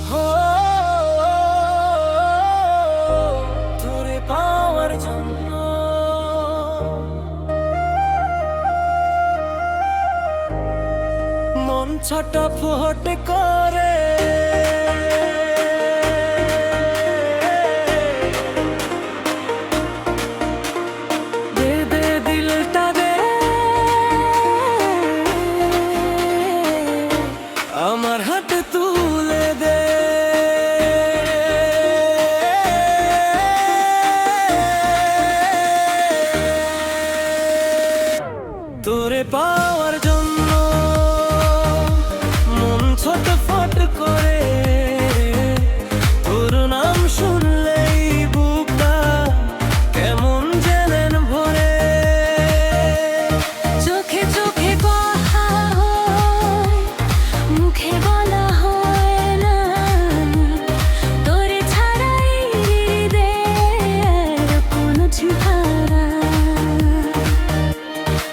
হো, তোরে পাওয়ার জন্য মন ছটফট করে। দে দে দিলটা দে, আমার হাতে তুলে দে। তোরে পাওয়ার জন্য মন ছটফট করে। তোর নাম শুনলেই বুকটা কেমন যেন ভরে। চোখে চোখে কথা হয়, মুখে বলা হয় না, তোরে ছাড়াই হৃদয়ের কোনো ঠিকানা।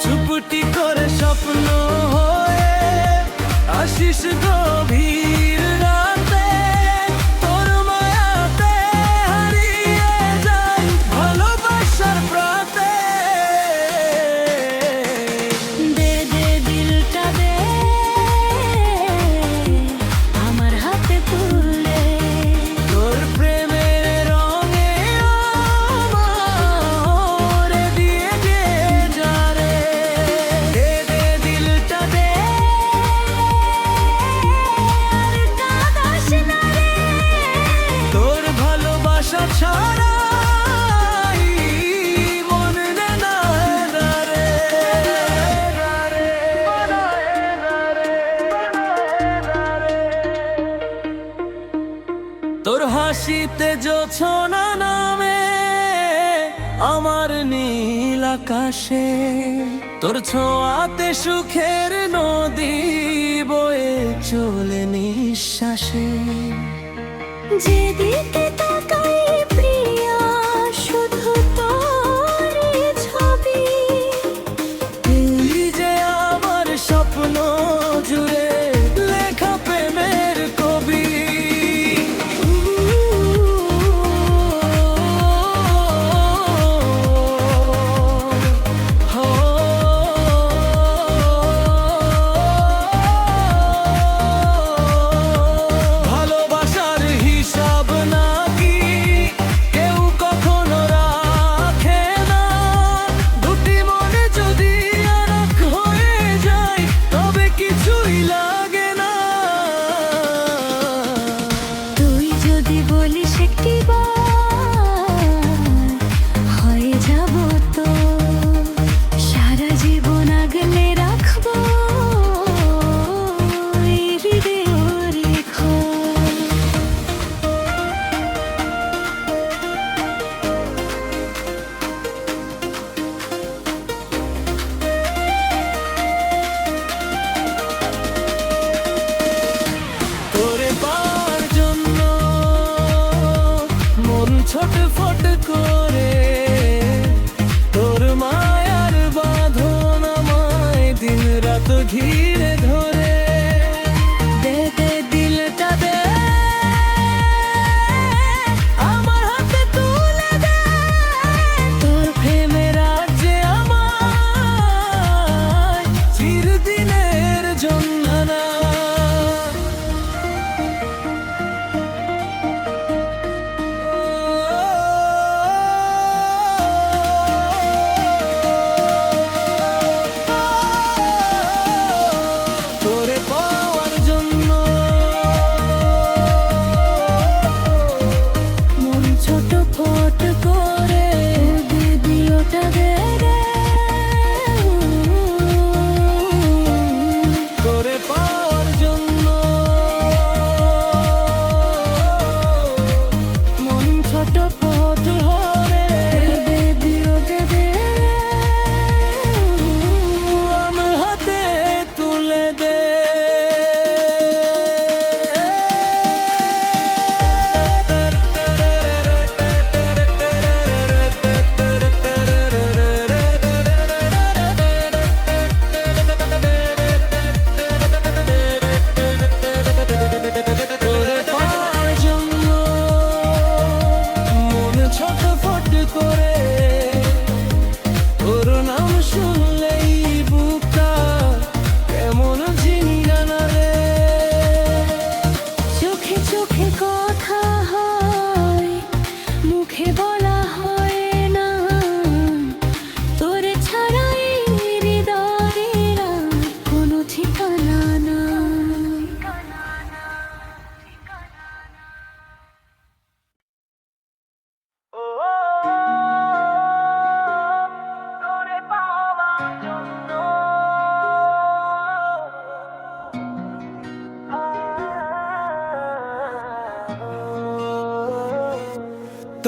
চুপটি করে স্বপ্ন হয়ে আসিস গভীর রাতে। তোর মায়াতে হারিয়ে যাই ভালোবাসার প্রাতে। দে দে দিলটা দে, আমার হাতে তুলে। তোর প্রেমের রঙে আমার দিয়ে দে যারে। দে দে দিলটা দে, আর কাঁদাস না রে। তোর ভালোবাসা ছাড়াই মন নে না রে। তোর হাসিতে জোছনা নামে আমার নীল আকাশে। তোর ছোঁয়াতে সুখের নদী বয়ে চলে নিঃশ্বাসে। যেদিকে তাকাই প্রিয়া, শুধু তোরই ছবি। তুই যে আমার স্বপ্ন জুড়ে লেখা প্রেমের কবি। ভালোবাসার হিসাব নাকি কেউ কখনো রাখে না। দুটি মনে যদি আর এক হয়ে যায় তবে কিছুই লাগে না। তুই যদি বলিস একটিবার, হয়ে যাব তো সারা জীবন আগলে রাখবো এই হৃদয়ের রেখা। তোরে পাওয়ার জন্য মন ছটফট করে। তোর মায়ার বাঁধন আমায় দিন রাত ঘিরে ধরে। দে দে দিলটা দে, আমার হাতে তুলে দে। তোর প্রেমের রাজ্যে আমায় চিরদিনের জন্মানা। তোরে পাওয়ার জন্য মন ছটফট করে। দিদি ওটা দে রে। তোরে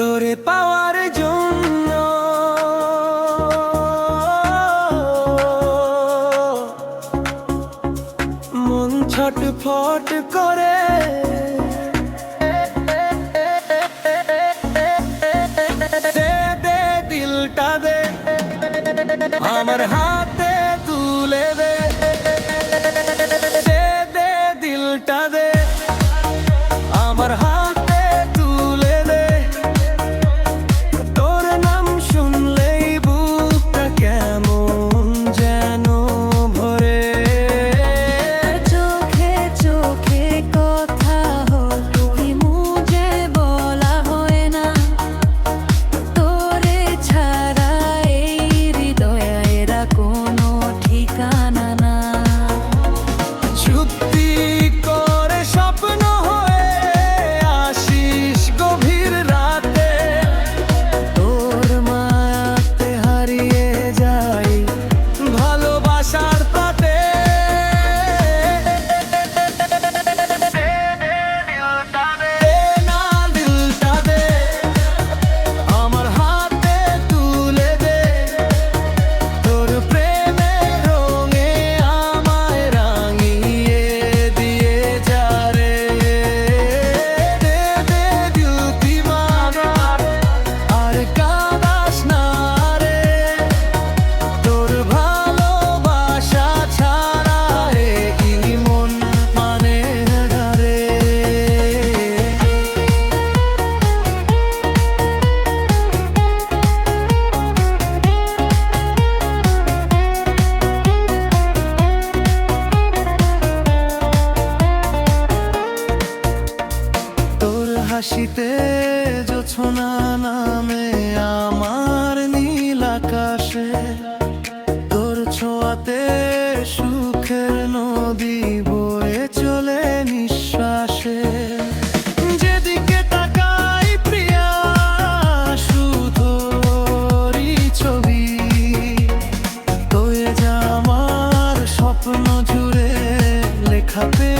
তোরে পাওয়ার জন্য মন ছটফট করে। দে দে দিলটা দে, আমার হাতে তুলে দে। দে দে দিলটা দে, আমার হাতে তুলে দে। তোর নাম শুনলেই বুকটা কেমন যেন ভরে। চোখে চোখে কথা হলো মুজে বলা হয় না, তোরে ছাড়া এই হৃদয়ের কোনো ঠিকানা না। চুক্তি করে স্বপ্ন হয়ে আসিস গভীর রাতে। তোর মায়াতে হারিয়ে যাই ভালোবাসার পাতে। দে না দিলটা দে, আমার হাতে তুলে দে। তোর প্রেমের রঙে আমায় রাঙিয়ে দিয়ে যা রে। দে দে দিল দিওয়ানা, আর কাঁদাস না রে। তোর ভালোবাসা ছাড়া এই মন মানে না রে। তোর হাসিতে জোছনা নামে আমার নীল আকাশে। তোর ছোঁয়াতে সুখের নদী বয়ে চলে নিঃশ্বাসে। যেদিকে তাকাই প্রিয়া শুধুই ছবি। তোর যা আমার স্বপ্ন জুড়ে লেখা পে